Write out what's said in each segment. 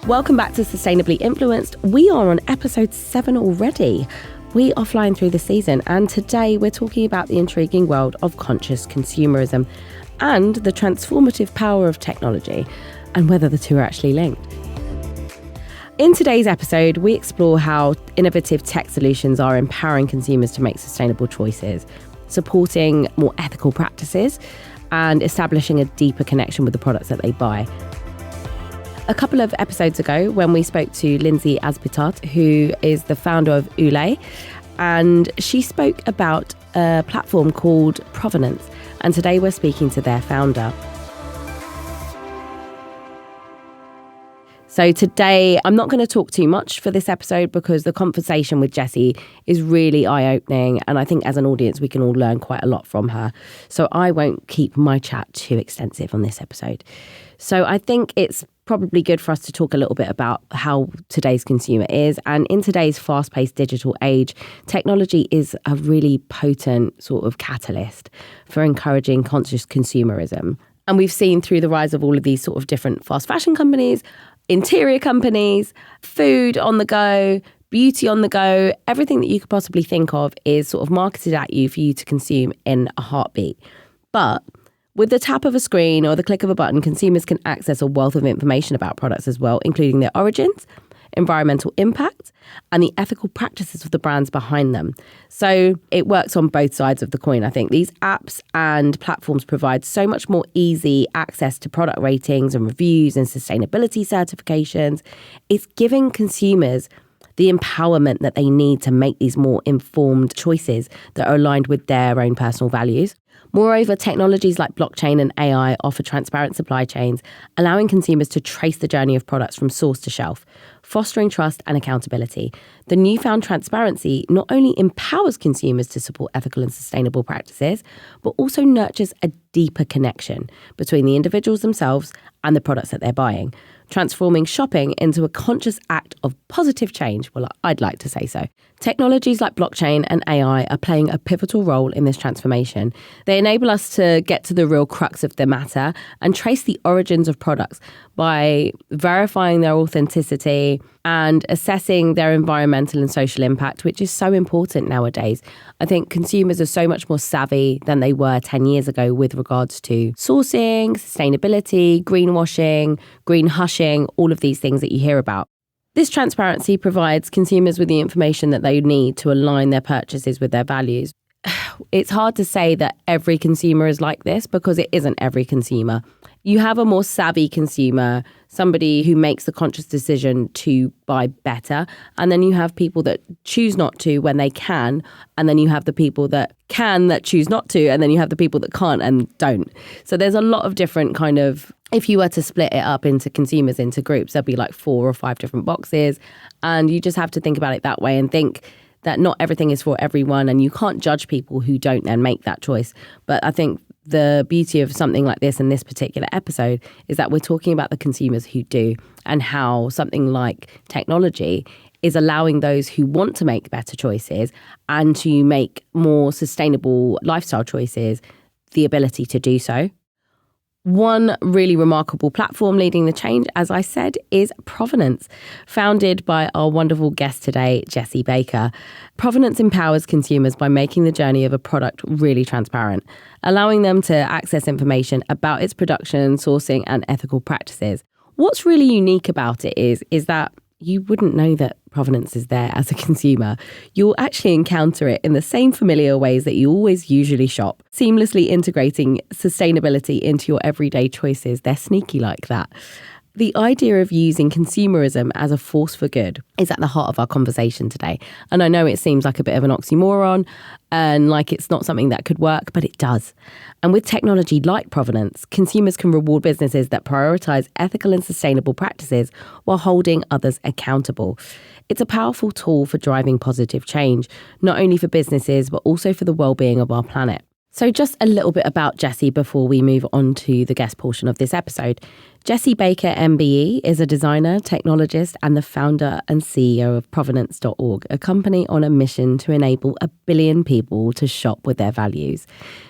Welcome back to Sustainably Influenced. We are on episode 7 already. We are flying through the season, and today we're talking about the intriguing world of conscious consumerism and the transformative power of technology and whether the two are actually linked. In today's episode, we explore how innovative tech solutions are empowering consumers to make sustainable choices, supporting more ethical practices, and establishing a deeper connection with the products that they buy. A couple of episodes ago, when we spoke to Lindsay Asbitat, who is the founder of Ulay, and she spoke about a platform called Provenance, and today we're speaking to their founder. So today, I'm not going to talk too much for this episode because the conversation with Jessi is really eye-opening, and I think as an audience, we can all learn quite a lot from her. So I won't keep my chat too extensive on this episode. So I think it's probably good for us to talk a little bit about how today's consumer is. And in today's fast-paced digital age, technology is a really potent sort of catalyst for encouraging conscious consumerism. And we've seen through the rise of all of these sort of different fast fashion companies, interior companies, food on the go, beauty on the go, everything that you could possibly think of is sort of marketed at you for you to consume in a heartbeat. But with the tap of a screen or the click of a button, consumers can access a wealth of information about products as well, including their origins, environmental impact, and the ethical practices of the brands behind them. So it works on both sides of the coin, I think. These apps and platforms provide so much more easy access to product ratings and reviews and sustainability certifications. It's giving consumers the empowerment that they need to make these more informed choices that are aligned with their own personal values. Moreover, technologies like blockchain and AI offer transparent supply chains, allowing consumers to trace the journey of products from source to shelf, fostering trust and accountability. The newfound transparency not only empowers consumers to support ethical and sustainable practices, but also nurtures a deeper connection between the individuals themselves and the products that they're buying, transforming shopping into a conscious act of positive change. Well, I'd like to say so. Technologies like blockchain and AI are playing a pivotal role in this transformation. They enable us to get to the real crux of the matter and trace the origins of products by verifying their authenticity and assessing their environmental and social impact, which is so important nowadays. I think consumers are so much more savvy than they were 10 years ago with regards to sourcing, sustainability, greenwashing, green hushing, all of these things that you hear about. This transparency provides consumers with the information that they need to align their purchases with their values. It's hard to say that every consumer is like this because it isn't every consumer. You have a more savvy consumer, somebody who makes the conscious decision to buy better. And then you have people that choose not to when they can. And then you have the people that can that choose not to. And then you have the people that can't and don't. So there's a lot of different kind of, if you were to split it up into consumers into groups, there'd be like 4 or 5 different boxes. And you just have to think about it that way and think that not everything is for everyone. And you can't judge people who don't then make that choice. But I think the beauty of something like this in this particular episode is that we're talking about the consumers who do and how something like technology is allowing those who want to make better choices and to make more sustainable lifestyle choices the ability to do so. One really remarkable platform leading the change, as I said, is Provenance, founded by our wonderful guest today, Jessi Baker. Provenance empowers consumers by making the journey of a product really transparent, allowing them to access information about its production, sourcing, and ethical practices. What's really unique about it is that you wouldn't know that Provenance is there as a consumer. You'll actually encounter it in the same familiar ways that you always usually shop, seamlessly integrating sustainability into your everyday choices. They're sneaky like that. The idea of using consumerism as a force for good is at the heart of our conversation today. And I know it seems like a bit of an oxymoron and like it's not something that could work, but it does. And with technology like Provenance, consumers can reward businesses that prioritize ethical and sustainable practices while holding others accountable. It's a powerful tool for driving positive change, not only for businesses, but also for the well-being of our planet. So just a little bit about Jessi before we move on to the guest portion of this episode. Jessi Baker, MBE, is a designer, technologist, and the founder and CEO of Provenance.org, a company on a mission to enable 1 billion people to shop with their values.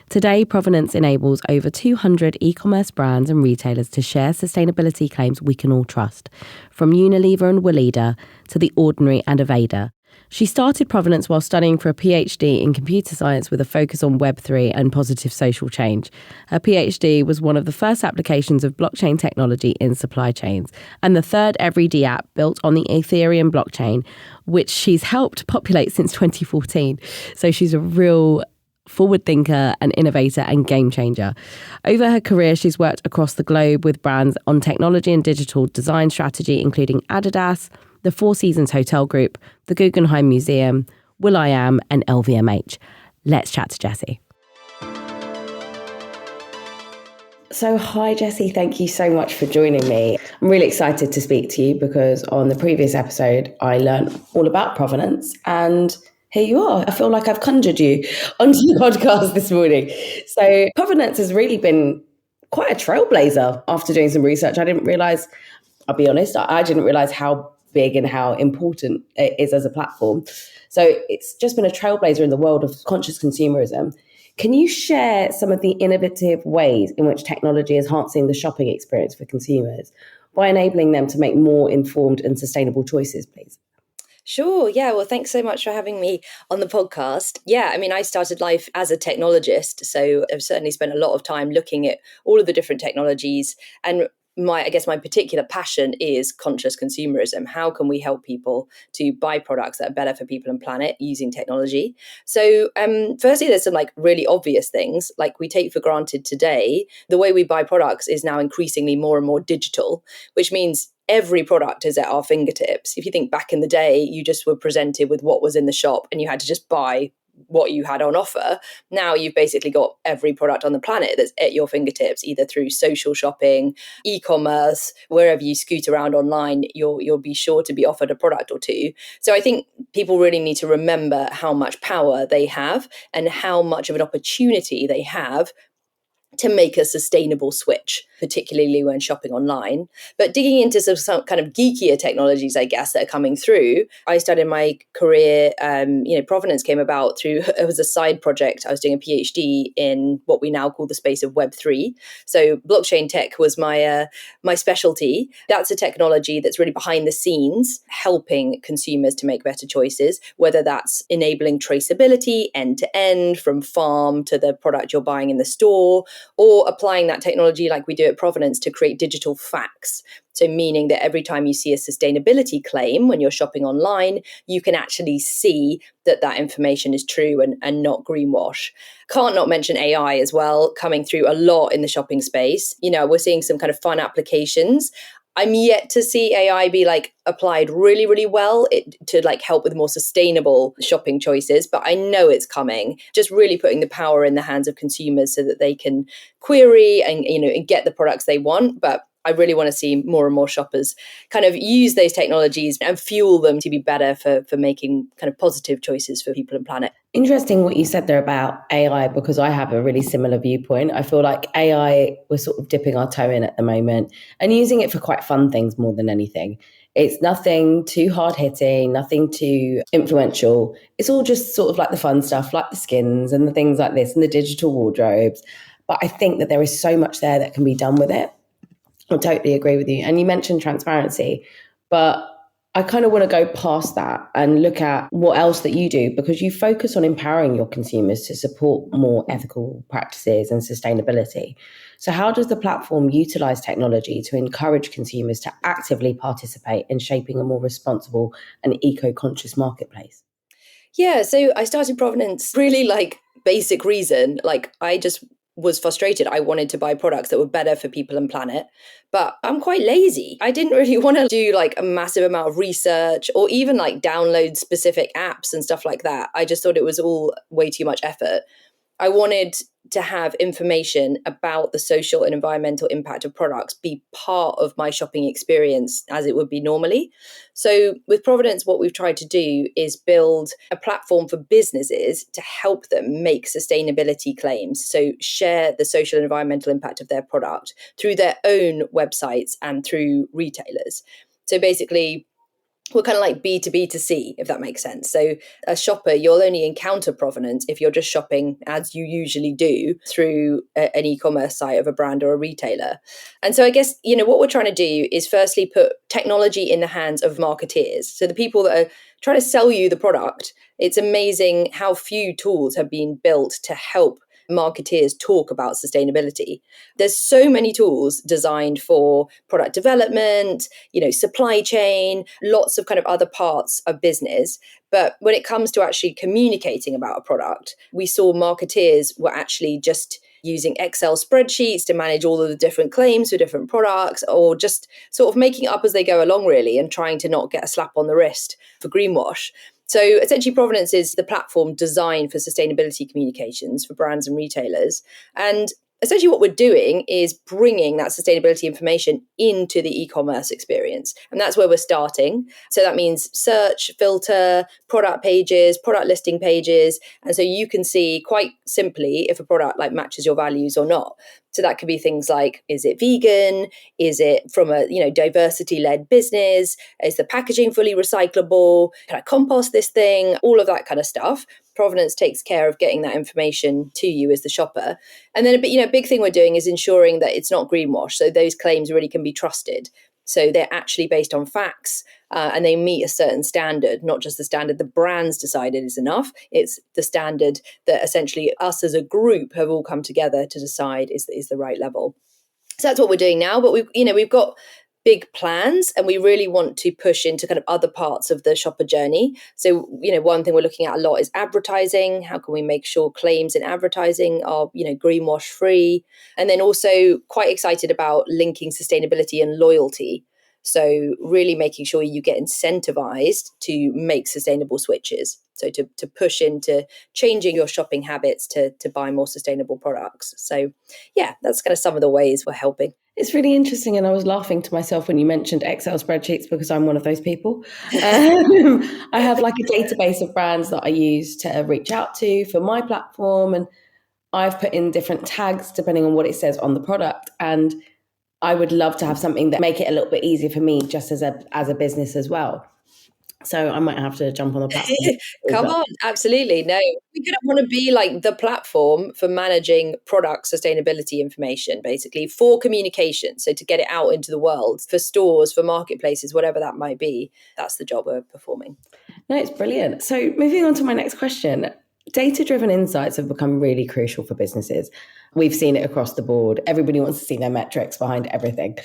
Today, Provenance enables over 200 e-commerce brands and retailers to share sustainability claims we can all trust, from Unilever and Weleda to The Ordinary and Aveda. She started Provenance while studying for a PhD in computer science with a focus on Web3 and positive social change. Her PhD was one of the first applications of blockchain technology in supply chains, and the third Everyday app built on the Ethereum blockchain, which she's helped populate since 2014. So she's a real forward thinker, an innovator and game changer. Over her career, she's worked across the globe with brands on technology and digital design strategy, including Adidas, the Four Seasons Hotel Group, the Guggenheim Museum, will.i.am and LVMH. Let's chat to Jessi. So hi Jessi, thank you so much for joining me. I'm really excited to speak to you because on the previous episode, I learned all about Provenance and here you are. I feel like I've conjured you onto the podcast this morning. So Provenance has really been quite a trailblazer after doing some research. I didn't realise, I'll be honest, I didn't realise how big and how important it is as a platform. So it's just been a trailblazer in the world of conscious consumerism. Can you share some of the innovative ways in which technology is enhancing the shopping experience for consumers by enabling them to make more informed and sustainable choices, please? Sure. Yeah. Well, thanks so much for having me on the podcast. Yeah. I mean, I started life as a technologist, so I've certainly spent a lot of time looking at all of the different technologies. And I guess my particular passion is conscious consumerism. How can we help people to buy products that are better for people and planet using technology? So firstly, there's some really really things like we take for granted today. The way we buy products is now increasingly more and more digital, which means every product is at our fingertips. If you think back in the day, you just were presented with what was in the shop and you had to just buy what you had on offer. Now you've basically got every product on the planet that's at your fingertips, either through social shopping, e-commerce, wherever you scoot around online, you'll be sure to be offered a product or two. So I think people really need to remember how much power they have and how much of an opportunity they have to make a sustainable switch, particularly when shopping online. But digging into some kind of geekier technologies, I guess, that are coming through, I started my career, Provenance came about through, it was a side project. I was doing a PhD in what we now call the space of Web3. So blockchain tech was my specialty. That's a technology that's really behind the scenes, helping consumers to make better choices, whether that's enabling traceability end to end from farm to the product you're buying in the store, or applying that technology like we do at Provenance to create digital facts. So meaning that every time you see a sustainability claim when you're shopping online, you can actually see that that information is true and not greenwash. Can't not mention AI as well, coming through a lot in the shopping space. We're seeing some kind of fun applications. I'm yet to see AI be applied really, really well to help with more sustainable shopping choices, but I know it's coming. Just really putting the power in the hands of consumers so that they can query and get the products they want. But I really want to see more and more shoppers kind of use those technologies and fuel them to be better for making kind of positive choices for people and planet. Interesting what you said there about AI, because I have a really similar viewpoint. I feel like AI, we're sort of dipping our toe in at the moment and using it for quite fun things more than anything. It's nothing too hard-hitting, nothing too influential. It's all just sort of like the fun stuff, like the skins and the things like this and the digital wardrobes. But I think that there is so much there that can be done with it. I totally agree with you. And you mentioned transparency, but I kind of want to go past that and look at what else that you do, because you focus on empowering your consumers to support more ethical practices and sustainability. So how does the platform utilize technology to encourage consumers to actively participate in shaping a more responsible and eco-conscious marketplace? Yeah, so I started Provenance really basic reason. I just was frustrated. I wanted to buy products that were better for people and planet, but I'm quite lazy. I didn't really want to do a massive amount of research or even download specific apps and stuff like that. I just thought it was all way too much effort. I wanted to have information about the social and environmental impact of products be part of my shopping experience as it would be normally. So with Provenance, what we've tried to do is build a platform for businesses to help them make sustainability claims. So share the social and environmental impact of their product through their own websites and through retailers. So basically, we're kind of like B to B to C, if that makes sense. So a shopper, you'll only encounter Provenance if you're just shopping as you usually do through an e-commerce site of a brand or a retailer. And so I guess, what we're trying to do is firstly put technology in the hands of marketeers. So the people that are trying to sell you the product, it's amazing how few tools have been built to help marketeers talk about sustainability. There's so many tools designed for product development, supply chain, lots of kind of other parts of business. But when it comes to actually communicating about a product, we saw marketeers were actually just using Excel spreadsheets to manage all of the different claims for different products, or just sort of making it up as they go along, really, and trying to not get a slap on the wrist for greenwash. So essentially, Provenance is the platform designed for sustainability communications for brands and retailers. And essentially what we're doing is bringing that sustainability information into the e-commerce experience. And that's where we're starting. So that means search, filter, product pages, product listing pages. And so you can see quite simply if a product like matches your values or not. So that could be things like, is it vegan? Is it from a diversity-led business? Is the packaging fully recyclable? Can I compost this thing? All of that kind of stuff. Provenance takes care of getting that information to you as the shopper. And then a big thing we're doing is ensuring that it's not greenwash. So those claims really can be trusted. So they're actually based on facts and they meet a certain standard, not just the standard the brands decided is enough. It's the standard that essentially us as a group have all come together to decide is the right level. So that's what we're doing now. But we've got big plans and we really want to push into kind of other parts of the shopper journey. So, one thing we're looking at a lot is advertising. How can we make sure claims in advertising are, greenwash free? And then also quite excited about linking sustainability and loyalty. So really making sure you get incentivized to make sustainable switches. So to push into changing your shopping habits to buy more sustainable products. So yeah, that's kind of some of the ways we're helping. It's really interesting. And I was laughing to myself when you mentioned Excel spreadsheets because I'm one of those people. I have like a database of brands that I use to reach out to for my platform. And I've put in different tags depending on what it says on the product. And I would love to have something that make it a little bit easier for me just as a business as well. So I might have to jump on the platform. Come on, absolutely. No, we kind of want to be like the platform for managing product sustainability information, basically for communication. So to get it out into the world, for stores, for marketplaces, whatever that might be, that's the job we're performing. No, it's brilliant. So moving on to my next question. Data-driven insights have become really crucial for businesses. We've seen it across the board. Everybody wants to see their metrics behind everything.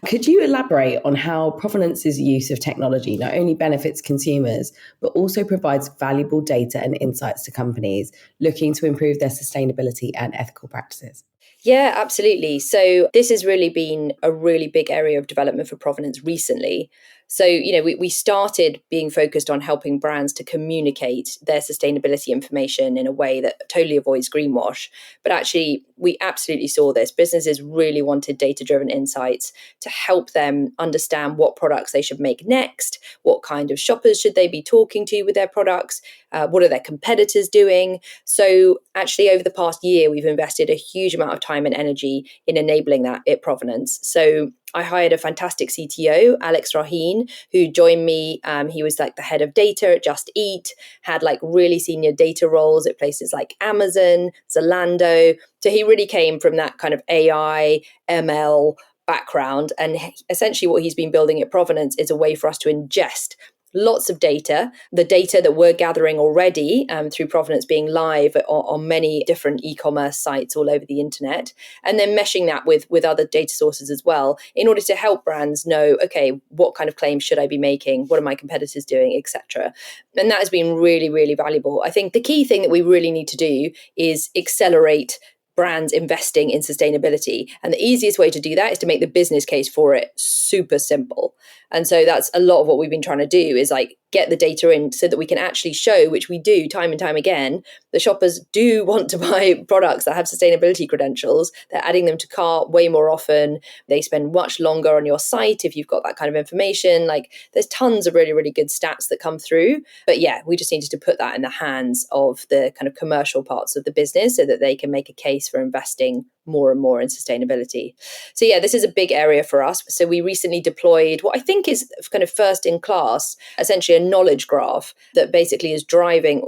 Could you elaborate on how Provenance's use of technology not only benefits consumers, but also provides valuable data and insights to companies looking to improve their sustainability and ethical practices? Yeah, absolutely. So this has really been a really big area of development for Provenance recently. So, we started being focused on helping brands to communicate their sustainability information in a way that totally avoids greenwash. But actually, we absolutely saw this. Businesses really wanted data-driven insights to help them understand what products they should make next, what kind of shoppers should they be talking to with their products, what are their competitors doing. So actually, over the past year, we've invested a huge amount of time and energy in enabling that at Provenance. So I hired a fantastic CTO, Alex Raheen, who joined me. He was like the head of data at Just Eat, had like really senior data roles at places like Amazon, Zalando. So he really came from that kind of AI, ML background. And essentially what he's been building at Provenance is a way for us to ingest lots of data, the data that we're gathering already through Provenance being live on many different e-commerce sites all over the internet, and then meshing that with other data sources as well in order to help brands know, okay, what kind of claims should I be making? What are my competitors doing, etc. And that has been really, really valuable. I think the key thing that we really need to do is accelerate brands investing in sustainability. And the easiest way to do that is to make the business case for it super simple. And so that's a lot of what we've been trying to do, is like get the data in so that we can actually show, which we do time and time again, the shoppers do want to buy products that have sustainability credentials. They're adding them to cart way more often. They spend much longer on your site if you've got that kind of information. Like there's tons of really, really good stats that come through. But yeah, we just needed to put that in the hands of the kind of commercial parts of the business so that they can make a case for investing more and more in sustainability. So yeah, this is a big area for us. So we recently deployed what I think is kind of first in class, essentially a knowledge graph that basically is driving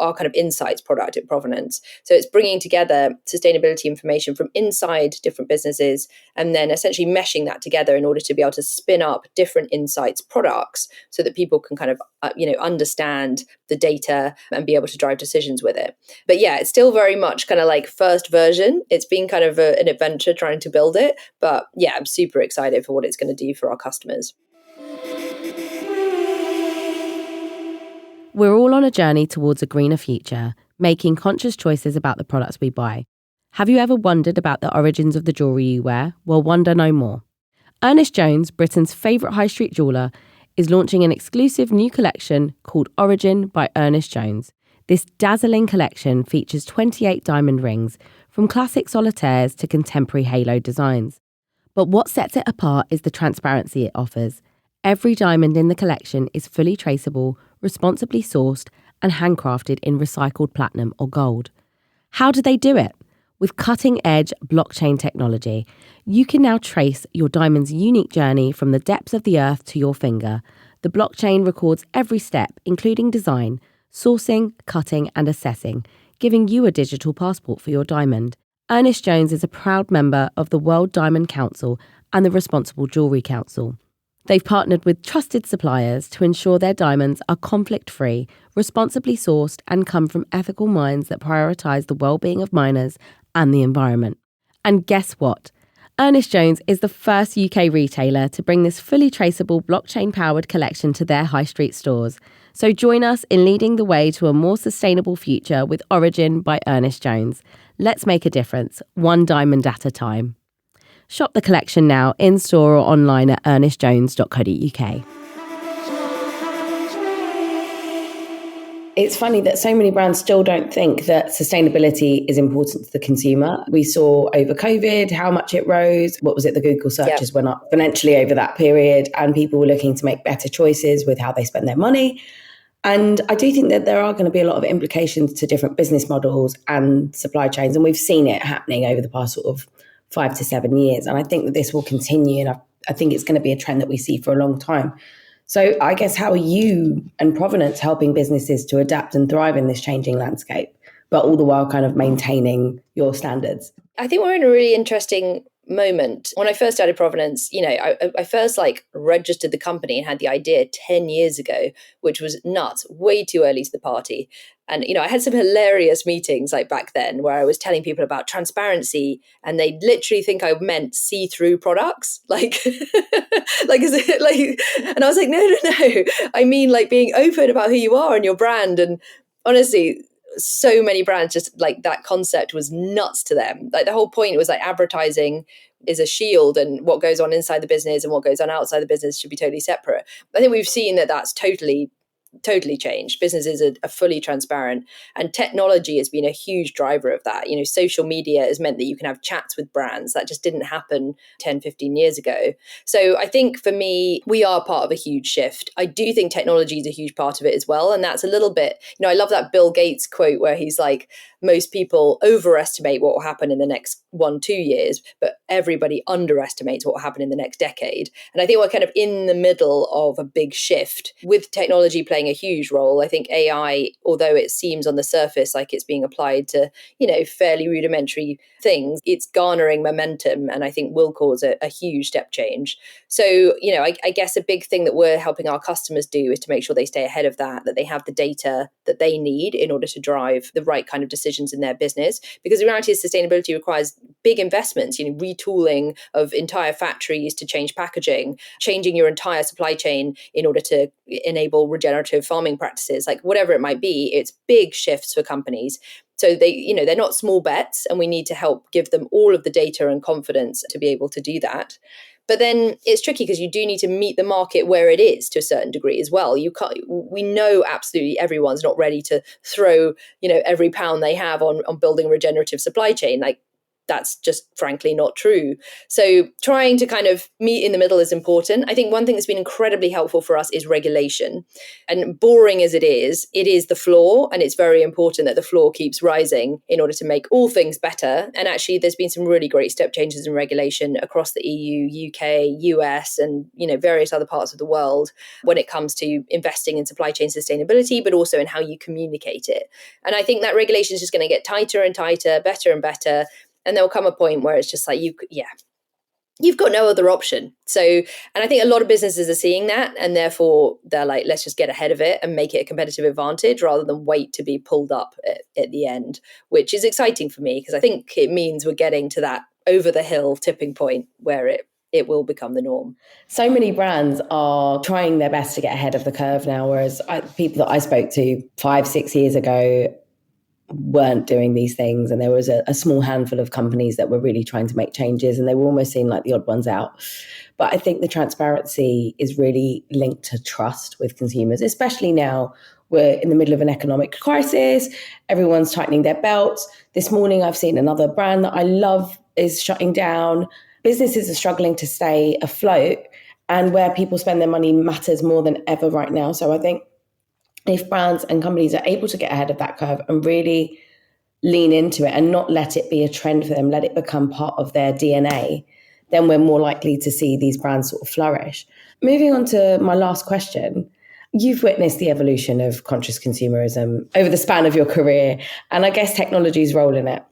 our kind of insights product at Provenance. So it's bringing together sustainability information from inside different businesses and then essentially meshing that together in order to be able to spin up different insights products so that people can kind of understand the data and be able to drive decisions with it. But yeah, it's still very much kind of like first version. It's been kind of an adventure trying to build it. But yeah, I'm super excited for what it's going to do for our customers. We're all on a journey towards a greener future, making conscious choices about the products we buy. Have you ever wondered about the origins of the jewellery you wear? Well, wonder no more. Ernest Jones, Britain's favourite high street jeweller, is launching an exclusive new collection called Origin by Ernest Jones. This dazzling collection features 28 diamond rings, from classic solitaires to contemporary halo designs. But what sets it apart is the transparency it offers. Every diamond in the collection is fully traceable, responsibly sourced, and handcrafted in recycled platinum or gold. How do they do it? With cutting-edge blockchain technology, you can now trace your diamond's unique journey from the depths of the earth to your finger. The blockchain records every step, including design, sourcing, cutting, and assessing, giving you a digital passport for your diamond. Ernest Jones is a proud member of the World Diamond Council and the Responsible Jewellery Council. They've partnered with trusted suppliers to ensure their diamonds are conflict-free, responsibly sourced, and come from ethical mines that prioritise the well-being of miners and the environment. And guess what? Ernest Jones is the first UK retailer to bring this fully traceable blockchain-powered collection to their high street stores. So join us in leading the way to a more sustainable future with Origin by Ernest Jones. Let's make a difference, one diamond at a time. Shop the collection now in-store or online at ernestjones.co.uk. It's funny that so many brands still don't think that sustainability is important to the consumer. We saw over COVID how much it rose. What was it? The Google searches went up exponentially over that period, and people were looking to make better choices with how they spend their money. And I do think that there are going to be a lot of implications to different business models and supply chains. And we've seen it happening over the past sort of 5 to 7 years. And I think that this will continue. And I think it's going to be a trend that we see for a long time. So I guess, how are you and Provenance helping businesses to adapt and thrive in this changing landscape, but all the while kind of maintaining your standards? I think we're in a really interesting moment. When I first started Provenance, I first registered the company and had the idea 10 years ago, which was nuts, way too early to the party. And, I had some hilarious meetings back then where I was telling people about transparency and they literally think I meant see-through products. And I was like, no. I mean, being open about who you are and your brand. And honestly, so many brands just that concept was nuts to them. The whole point was advertising is a shield, and what goes on inside the business and what goes on outside the business should be totally separate. I think we've seen that that's totally changed. Businesses are fully transparent, and technology has been a huge driver of that. Social media has meant that you can have chats with brands that just didn't happen 10, 15 years ago. So I think for me, we are part of a huge shift. I do think technology is a huge part of it as well. And that's a little bit, I love that Bill Gates quote where he's like, most people overestimate what will happen in the next 1-2 years, but everybody underestimates what will happen in the next decade. And I think we're kind of in the middle of a big shift with technology playing a huge role. I think AI, although it seems on the surface like it's being applied to, fairly rudimentary things, it's garnering momentum and I think will cause a huge step change. So, I guess a big thing that we're helping our customers do is to make sure they stay ahead of that they have the data that they need in order to drive the right kind of decisions in their business. Because the reality is sustainability requires big investments, retooling of entire factories to change packaging, changing your entire supply chain in order to enable regenerative farming practices, whatever it might be. It's big shifts for companies. So they're not small bets, and we need to help give them all of the data and confidence to be able to do that. But then it's tricky because you do need to meet the market where it is to a certain degree as well. We know absolutely everyone's not ready to throw, every pound they have on building a regenerative supply chain. Like, that's just frankly not true. So trying to kind of meet in the middle is important. I think one thing that's been incredibly helpful for us is regulation. And boring as it is the floor. And it's very important that the floor keeps rising in order to make all things better. And actually, there's been some really great step changes in regulation across the EU, UK, US, and various other parts of the world when it comes to investing in supply chain sustainability, but also in how you communicate it. And I think that regulation is just going to get tighter and tighter, better and better. And there'll come a point where it's just like, you've got no other option. So, and I think a lot of businesses are seeing that, and therefore they're like, let's just get ahead of it and make it a competitive advantage rather than wait to be pulled up at the end, which is exciting for me because I think it means we're getting to that over the hill tipping point where it will become the norm. So many brands are trying their best to get ahead of the curve now, whereas people that I spoke to 5-6 years ago weren't doing these things, and there was a small handful of companies that were really trying to make changes, and they were almost seemed like the odd ones out. But I think the transparency is really linked to trust with consumers, especially now we're in the middle of an economic crisis. Everyone's tightening their belts. This morning I've seen another brand that I love is shutting down. Businesses are struggling to stay afloat, and where people spend their money matters more than ever right now. So I think if brands and companies are able to get ahead of that curve and really lean into it and not let it be a trend for them, let it become part of their DNA, then we're more likely to see these brands sort of flourish. Moving on to my last question, you've witnessed the evolution of conscious consumerism over the span of your career, and I guess technology's role in it.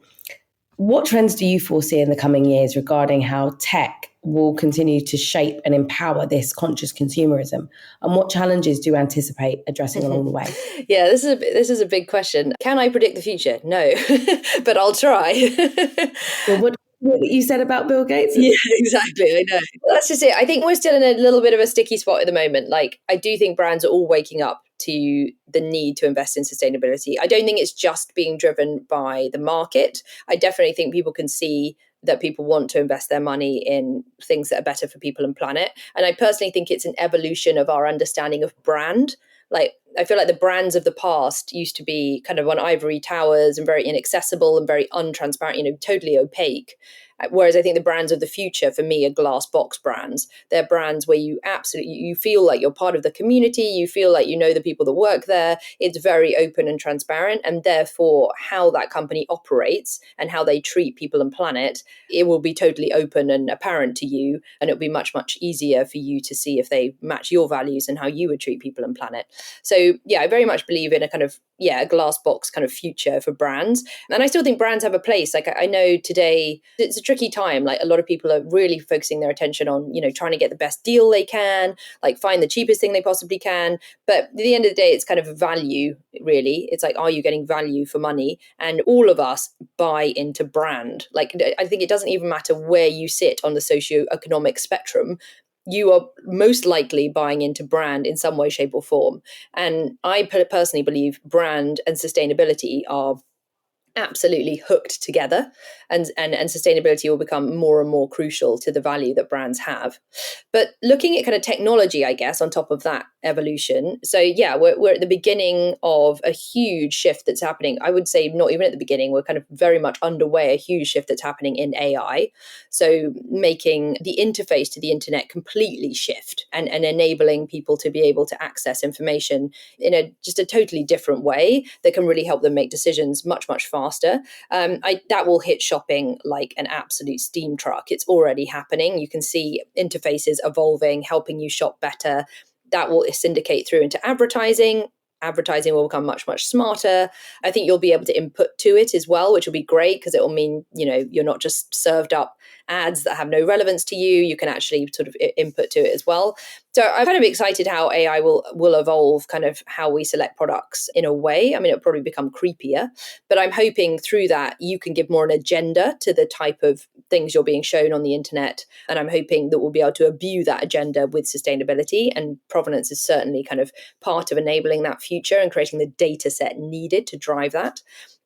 What trends do you foresee in the coming years regarding how tech will continue to shape and empower this conscious consumerism? And what challenges do you anticipate addressing along the way? Yeah, this is a big question. Can I predict the future? No, but I'll try. Well, what you said about Bill Gates? Yeah, exactly. I know. That's just it. I think we're still in a little bit of a sticky spot at the moment. Like, I do think brands are all waking up to the need to invest in sustainability. I don't think it's just being driven by the market. I definitely think people can see that people want to invest their money in things that are better for people and planet. And I personally think it's an evolution of our understanding of brand. Like, I feel like the brands of the past used to be kind of on ivory towers and very inaccessible and very untransparent, totally opaque. Whereas I think the brands of the future, for me, are glass box brands. They're brands where you feel like you're part of the community. You feel like you know the people that work there. It's very open and transparent. And therefore, how that company operates and how they treat people and planet, it will be totally open and apparent to you. And it'll be much, much easier for you to see if they match your values and how you would treat people and planet. So, yeah, I very much believe in a kind of, a glass box kind of future for brands. And I still think brands have a place. Like, I know today it's a tricky time. Like, a lot of people are really focusing their attention on, trying to get the best deal they can, like find the cheapest thing they possibly can. But at the end of the day, it's kind of value, really. It's like, are you getting value for money? And all of us buy into brand. Like, I think it doesn't even matter where you sit on the socioeconomic spectrum. You are most likely buying into brand in some way, shape, or form. And I personally believe brand and sustainability are absolutely hooked together, and sustainability will become more and more crucial to the value that brands have. But looking at kind of technology, I guess, on top of that evolution. So yeah, we're at the beginning of a huge shift that's happening. I would say not even at the beginning, we're kind of very much underway, a huge shift that's happening in AI. So making the interface to the internet completely shift and enabling people to be able to access information in just a totally different way that can really help them make decisions much, much faster. That will hit shopping like an absolute steam truck. It's already happening. You can see interfaces evolving, helping you shop better. That will syndicate through into advertising. Advertising will become much, much smarter. I think you'll be able to input to it as well, which will be great because it will mean, you're not just served up ads that have no relevance to you. You can actually sort of input to it as well. So I'm kind of excited how AI will evolve kind of how we select products in a way. I mean, it'll probably become creepier, but I'm hoping through that you can give more an agenda to the type of things you're being shown on the internet. And I'm hoping that we'll be able to imbue that agenda with sustainability. And Provenance is certainly kind of part of enabling that future and creating the data set needed to drive that.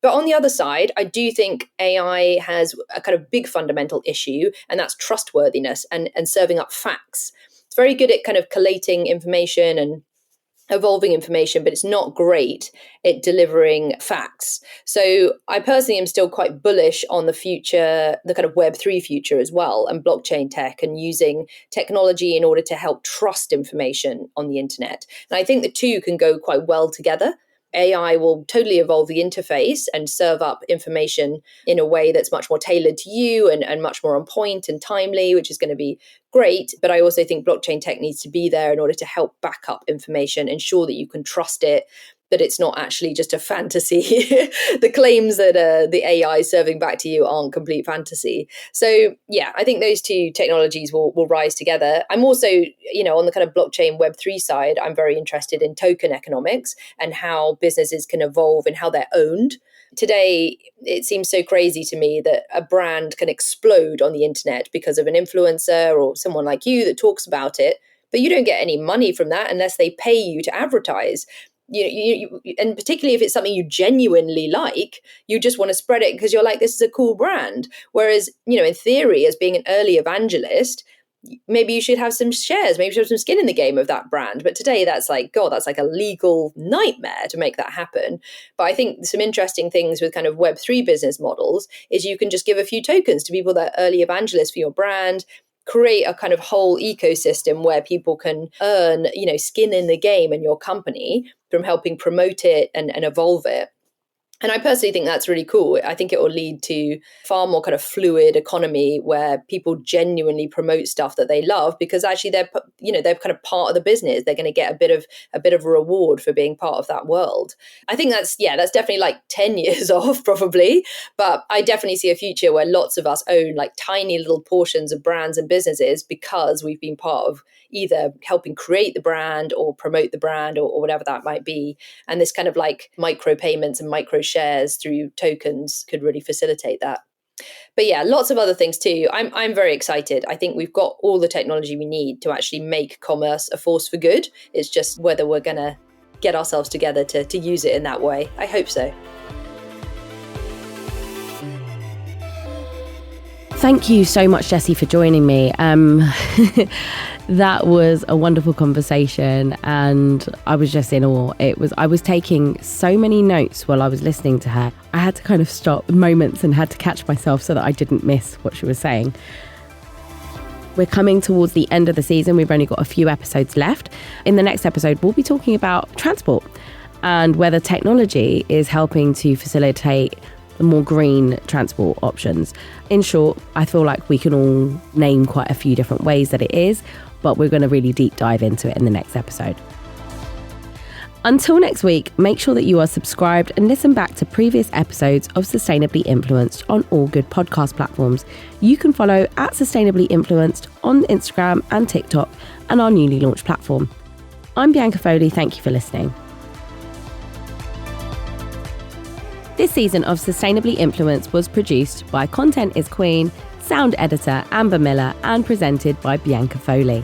But on the other side, I do think AI has a kind of big fundamental issue, and that's trustworthiness and serving up facts. It's very good at kind of collating information and evolving information, but it's not great at delivering facts. So I personally am still quite bullish on the future, the kind of Web3 future as well, and blockchain tech, and using technology in order to help trust information on the internet. And I think the two can go quite well together. AI will totally evolve the interface and serve up information in a way that's much more tailored to you and much more on point and timely, which is going to be great. But I also think blockchain tech needs to be there in order to help back up information, ensure that you can trust it, that it's not actually just a fantasy. The claims that the AI is serving back to you aren't complete fantasy. So yeah, I think those two technologies will rise together. I'm also, on the kind of blockchain Web3 side, I'm very interested in token economics and how businesses can evolve and how they're owned. Today, it seems so crazy to me that a brand can explode on the internet because of an influencer or someone like you that talks about it, but you don't get any money from that unless they pay you to advertise. And particularly if it's something you genuinely like, you just want to spread it because you're like, this is a cool brand. Whereas, in theory, as being an early evangelist, maybe you should have some shares, maybe you should have some skin in the game of that brand. But today that's like a legal nightmare to make that happen. But I think some interesting things with kind of Web3 business models is you can just give a few tokens to people that are early evangelists for your brand, create a kind of whole ecosystem where people can earn, skin in the game in your company from helping promote it and evolve it. And I personally think that's really cool. I think it will lead to far more kind of fluid economy where people genuinely promote stuff that they love because actually they're kind of part of the business. They're going to get a bit of a reward for being part of that world. I think that's definitely like 10 years off probably, but I definitely see a future where lots of us own like tiny little portions of brands and businesses because we've been part of either helping create the brand or promote the brand or whatever that might be. And this kind of like micro payments and micro shares through tokens could really facilitate that. But yeah, lots of other things too. I'm very excited. I think we've got all the technology we need to actually make commerce a force for good. It's just whether we're going to get ourselves together to use it in that way. I hope so. Thank you so much, Jessi, for joining me. That was a wonderful conversation and I was just in awe. I was taking so many notes while I was listening to her. I had to kind of stop moments and had to catch myself so that I didn't miss what she was saying. We're coming towards the end of the season. We've only got a few episodes left. In the next episode, we'll be talking about transport and whether technology is helping to facilitate more green transport options. In short, I feel like we can all name quite a few different ways that it is, but we're going to really deep dive into it in the next episode. Until next week, make sure that you are subscribed and listen back to previous episodes of Sustainably Influenced on all good podcast platforms. You can follow at Sustainably Influenced on Instagram and TikTok and our newly launched platform. I'm Bianca Foley. Thank you for listening. This season of Sustainably Influenced was produced by Content is Queen, sound editor Amber Miller, and presented by Bianca Foley.